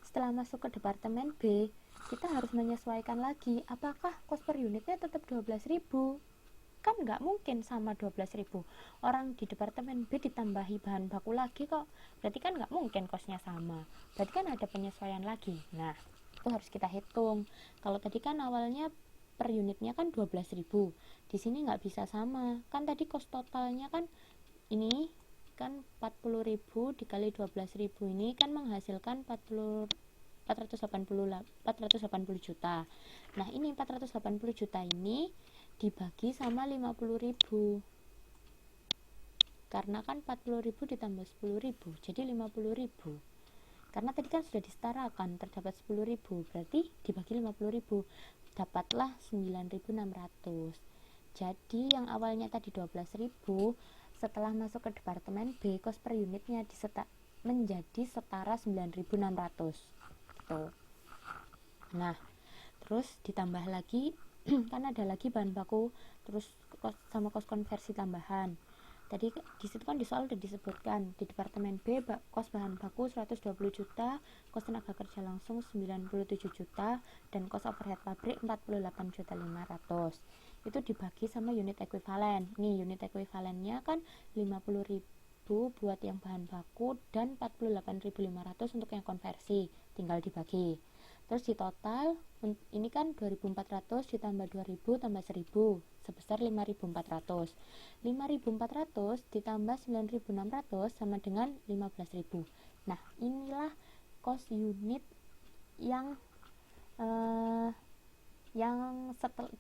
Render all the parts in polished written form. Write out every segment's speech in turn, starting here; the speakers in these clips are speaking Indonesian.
setelah masuk ke departemen B, kita harus menyesuaikan lagi apakah cost per unitnya tetap 12.000. Kan nggak mungkin sama 12.000. Orang di departemen B ditambahi bahan baku lagi kok. Berarti kan nggak mungkin costnya sama. Berarti kan ada penyesuaian lagi. Nah, itu harus kita hitung. Kalau tadi kan awalnya per unitnya kan 12.000. Di sini nggak bisa sama. Kan tadi cost totalnya kan ini kan 40.000 dikali 12.000 ini kan menghasilkan 480 juta. Nah, ini 480 juta ini dibagi sama 50.000. Karena kan 40.000 ditambah 10.000 jadi 50.000. Karena tadi kan sudah disetarakan terdapat 10.000, berarti dibagi 50.000 dapatlah 9.600. Jadi yang awalnya tadi 12.000 setelah masuk ke departemen B cost per unitnya menjadi setara 9.600 gitu. Nah, terus ditambah lagi kan ada lagi bahan baku terus sama cost konversi tambahan. Tadi di situ kan di soal udah disebutkan di departemen B cost bahan baku 120 juta, cost tenaga kerja langsung 97 juta, dan cost overhead pabrik 48.500.000. Itu dibagi sama unit ekuivalen. Nih unit ekuivalennya kan 50.000 buat yang bahan baku dan 48.500 untuk yang konversi, tinggal dibagi. Terus di total ini kan 2.400 ditambah 2.000 tambah 1.000 sebesar 5.400. 5.400 ditambah 9.600 sama dengan 15.000. Nah, inilah cost unit yang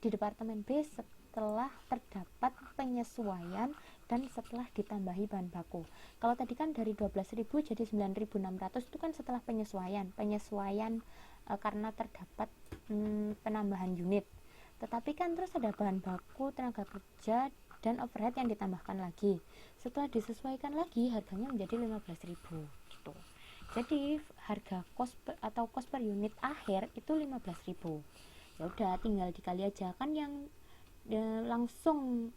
di departemen B setelah terdapat penyesuaian dan setelah ditambahi bahan baku. Kalau tadi kan dari 12.000 jadi 9.600 itu kan setelah penyesuaian karena terdapat penambahan unit. Tetapi kan terus ada bahan baku, tenaga kerja, dan overhead yang ditambahkan lagi. Setelah disesuaikan lagi harganya menjadi 15.000 gitu. Jadi harga cost per unit akhir itu 15.000. Ya udah tinggal dikali aja kan yang langsung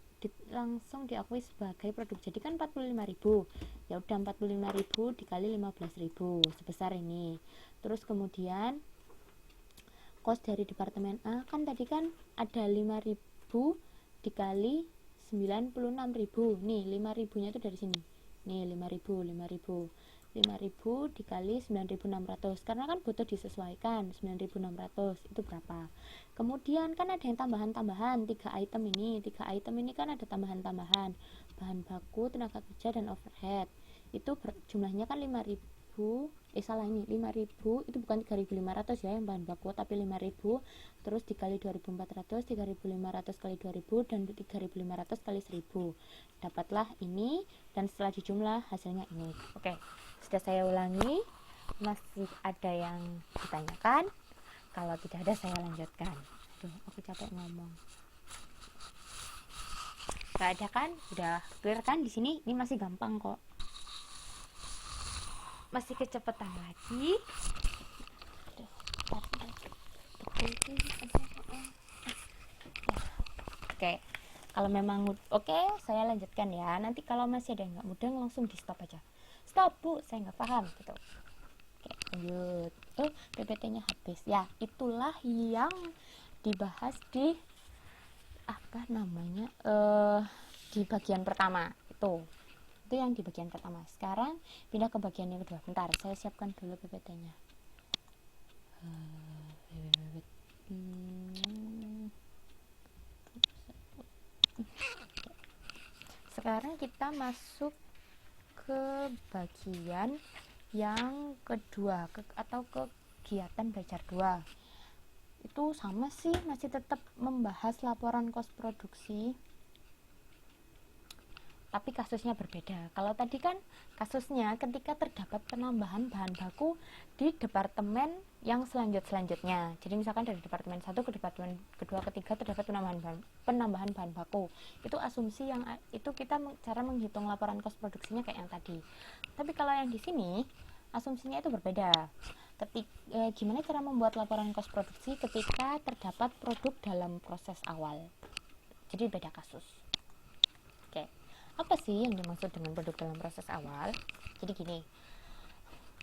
diakui sebagai produk jadi kan 45.000. Ya udah 45.000 dikali 15.000 sebesar ini. Terus kemudian cost dari departemen A kan tadi kan ada 5.000 dikali 96.000. Nih 5.000 nya itu dari sini. Nih 5.000 dikali 9.600 karena kan butuh disesuaikan 9.600 itu berapa. Kemudian kan ada yang tambahan-tambahan 3 item ini kan ada tambahan-tambahan bahan baku, tenaga kerja, dan overhead. Itu jumlahnya kan 5.000 itu bukan 3.500 ya yang bahan baku tapi 5.000 terus dikali 2.400, 3.500 kali 2.000 dan 3.500 kali 1.000 dapatlah ini dan setelah dijumlah hasilnya ini. Oke, sudah saya ulangi. Masih ada yang ditanyakan? Kalau tidak ada saya lanjutkan. Aku capek ngomong. Gak ada kan? Udah clear kan di sini? Ini masih gampang kok. Masih kecepatan lagi. Oke, kalau memang oke, saya lanjutkan ya. Nanti kalau masih ada yang nggak mudah langsung di stop aja. Stop bu, saya nggak paham gitu. Oke, lanjut. PPT-nya habis. Ya, itulah yang dibahas di di bagian pertama itu yang di bagian pertama. Sekarang pindah ke bagian yang kedua. Bentar, saya siapkan dulu PPT-nya. Sekarang kita masuk ke bagian yang kedua atau kegiatan belajar 2. Itu sama sih, masih tetap membahas laporan kos produksi, tapi kasusnya berbeda. Kalau tadi kan kasusnya ketika terdapat penambahan bahan baku di departemen yang selanjutnya. Jadi misalkan dari departemen 1 ke departemen kedua, ketiga terdapat penambahan bahan baku. Itu asumsi yang itu kita cara menghitung laporan kos produksinya kayak yang tadi. Tapi kalau yang di sini asumsinya itu berbeda. Gimana cara membuat laporan kos produksi ketika terdapat produk dalam proses awal. Jadi beda kasus. Oke. Apa sih yang dimaksud dengan produk dalam proses awal? Jadi gini,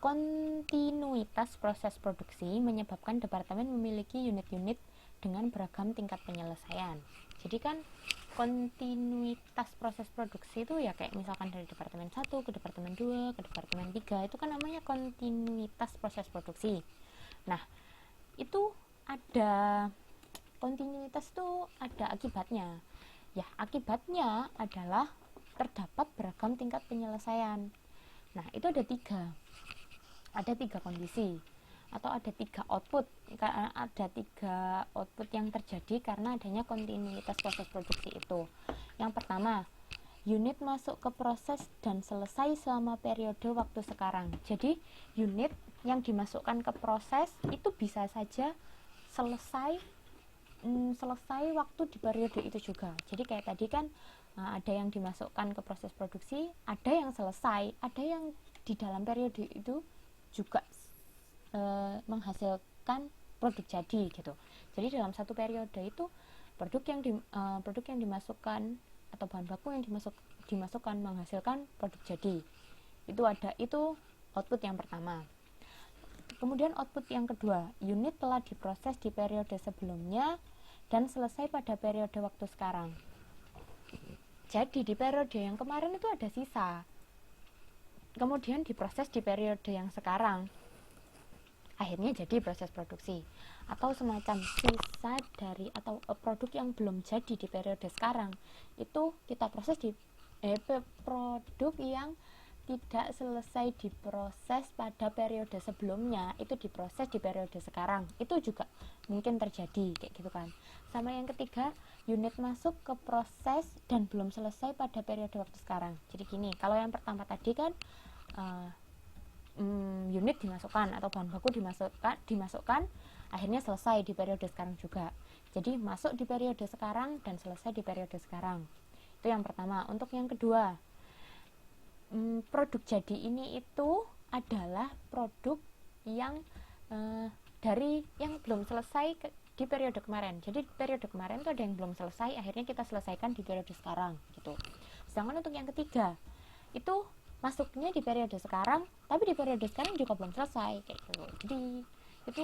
kontinuitas proses produksi menyebabkan departemen memiliki unit-unit dengan beragam tingkat penyelesaian. Jadi kan kontinuitas proses produksi itu ya kayak misalkan dari departemen 1 ke departemen 2 ke departemen 3, itu kan namanya kontinuitas proses produksi. Nah, itu ada kontinuitas itu ada akibatnya. Ya, akibatnya adalah terdapat beragam tingkat penyelesaian. Nah, itu ada tiga kondisi atau ada tiga output yang terjadi karena adanya kontinuitas proses produksi itu. Yang pertama, unit masuk ke proses dan selesai selama periode waktu sekarang. Jadi unit yang dimasukkan ke proses itu bisa saja selesai waktu di periode itu juga. Jadi kayak tadi kan ada yang dimasukkan ke proses produksi, ada yang selesai, ada yang di dalam periode itu juga menghasilkan produk jadi gitu. Jadi dalam satu periode itu produk yang dimasukkan atau bahan baku yang dimasukkan menghasilkan produk jadi. Itu output yang pertama. Kemudian output yang kedua, unit telah diproses di periode sebelumnya dan selesai pada periode waktu sekarang. Jadi di periode yang kemarin itu ada sisa, kemudian diproses di periode yang sekarang, akhirnya jadi proses produksi. Atau semacam sisa dari atau produk yang belum jadi di periode sekarang itu kita proses di produk yang tidak selesai diproses pada periode sebelumnya itu diproses di periode sekarang, itu juga mungkin terjadi kayak gitu kan. Sama yang ketiga, unit masuk ke proses dan belum selesai pada periode waktu sekarang. Jadi gini, kalau yang pertama tadi kan unit dimasukkan atau bahan baku dimasukkan akhirnya selesai di periode sekarang juga. Jadi masuk di periode sekarang dan selesai di periode sekarang. Itu yang pertama. Untuk yang kedua, produk jadi ini itu adalah produk yang dari yang belum selesai di periode kemarin. Jadi periode kemarin itu ada yang belum selesai, akhirnya kita selesaikan di periode sekarang gitu. Sedangkan untuk yang ketiga itu masuknya di periode sekarang, tapi di periode sekarang juga belum selesai kayak gitu. Jadi itu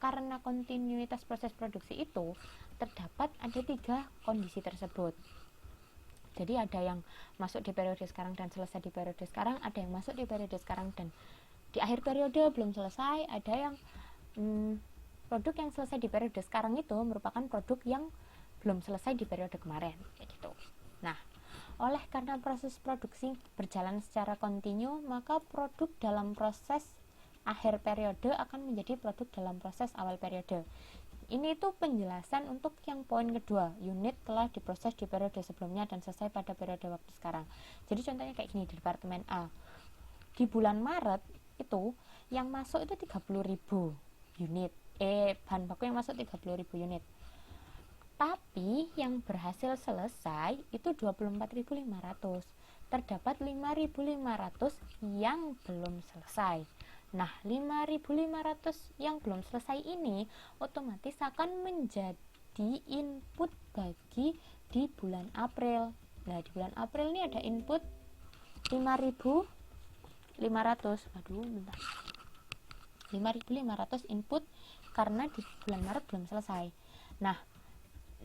karena kontinuitas proses produksi itu terdapat ada tiga kondisi tersebut. Jadi ada yang masuk di periode sekarang dan selesai di periode sekarang, ada yang masuk di periode sekarang dan di akhir periode belum selesai, ada yang produk yang selesai di periode sekarang itu merupakan produk yang belum selesai di periode kemarin kayak gitu. Nah, oleh karena proses produksi berjalan secara kontinu, maka produk dalam proses akhir periode akan menjadi produk dalam proses awal periode. Ini tuh penjelasan untuk yang poin kedua, unit telah diproses di periode sebelumnya dan selesai pada periode waktu sekarang. Jadi contohnya kayak gini, di departemen A di bulan Maret itu yang masuk itu 30.000 unit, bahan baku yang masuk 30.000 unit, tapi yang berhasil selesai itu 24.500. Terdapat 5.500 yang belum selesai. Nah, 5.500 yang belum selesai ini otomatis akan menjadi input bagi di bulan April. Nah, di bulan April ini ada input 5.500. 5.500 input karena di bulan Maret belum selesai. Nah,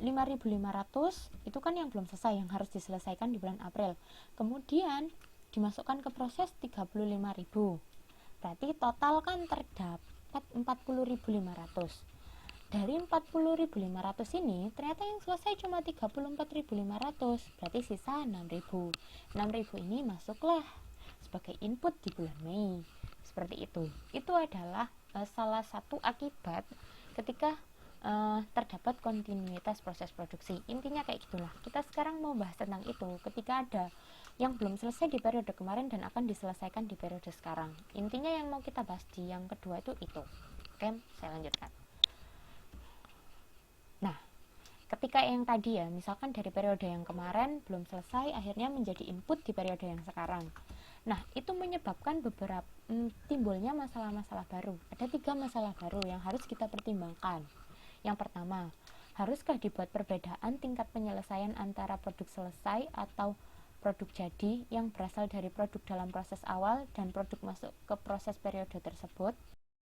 5.500 itu kan yang belum selesai, yang harus diselesaikan di bulan April. Kemudian dimasukkan ke proses 35.000. Berarti total kan terdapat 40.500. Dari 40.500 ini ternyata yang selesai cuma 34.500. Berarti sisa 6.000. 6.000 ini masuklah sebagai input di bulan Mei. Seperti itu. Itu adalah salah satu akibat ketika terdapat kontinuitas proses produksi. Intinya kayak gitulah. Kita sekarang mau bahas tentang itu. Ketika ada yang belum selesai di periode kemarin dan akan diselesaikan di periode sekarang. Intinya yang mau kita bahas di yang kedua itu. Oke, saya lanjutkan. Nah, ketika yang tadi ya, misalkan dari periode yang kemarin belum selesai, akhirnya menjadi input di periode yang sekarang. Nah, itu menyebabkan beberapa timbulnya masalah-masalah baru. Ada 3 masalah baru yang harus kita pertimbangkan. Yang pertama, haruskah dibuat perbedaan tingkat penyelesaian antara produk selesai atau produk jadi yang berasal dari produk dalam proses awal dan produk masuk ke proses periode tersebut.